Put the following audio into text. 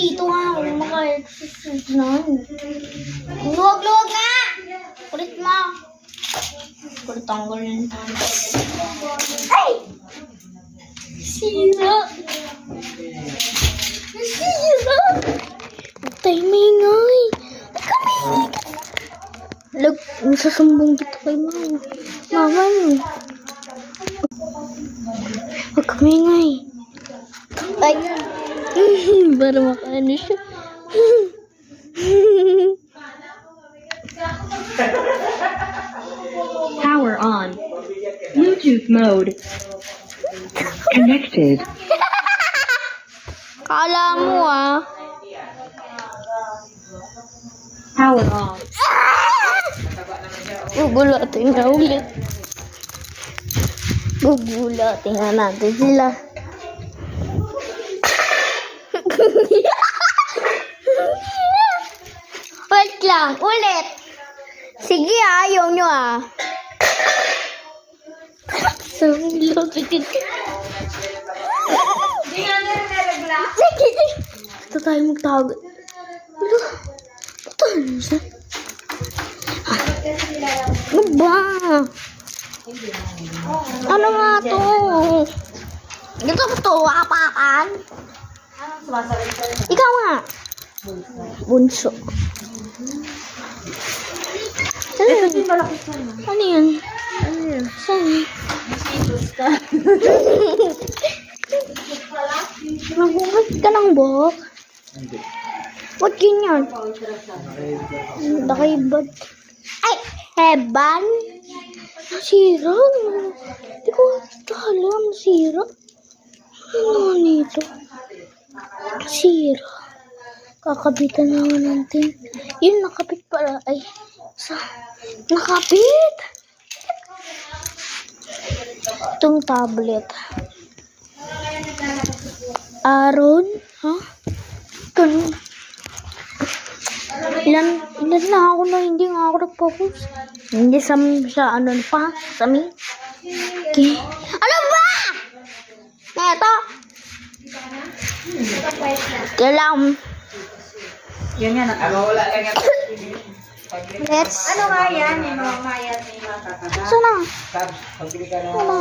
dito nga kung maka-exercise na. Luwag-luwag nga! Kulit mo. Kulit tanggal yun. Ay! Sira! Sira! Timingay! Ay, lag, nasasumbong kita kay mama. Mama mo. Huwag kamingay. Ay! Para makaano siya. Power on. Bluetooth mode. Connected. Kala mo ah. Power on. Gugulatin na ulit. Gugulatin na natin sila. Wait lang, ulit. Sige ah, ayaw nyo ah. Sige, ito tayo magtago. Ito ano siya? Ano ba? Ano nga to? Ito ba to? Apakan? Ikaw nga. Bunso. Ano yun? Ano yun? Saan? Nagungat ka ng buhok? Ba't ganyan? Nakaibad. Ay! Heban? Sira? Hindi ko alam. Sira? Ano nito? Sira. Kakabitan naman natin. Yun, nakabit pala. Ay, nakabit! Itong tablet. Aaron? Ha? Ganun. Ilan na ako na hindi nga ako nag-focus. Hindi sa ano pa? Sa mi? Okay. Ano ba? Neto? Kailangan. Yan yan. Wala lang yan. Let's. Ano nga yan? Yung mga mayat ni mga kakada. Saan na? Tabs, pagbili ka ng Ano?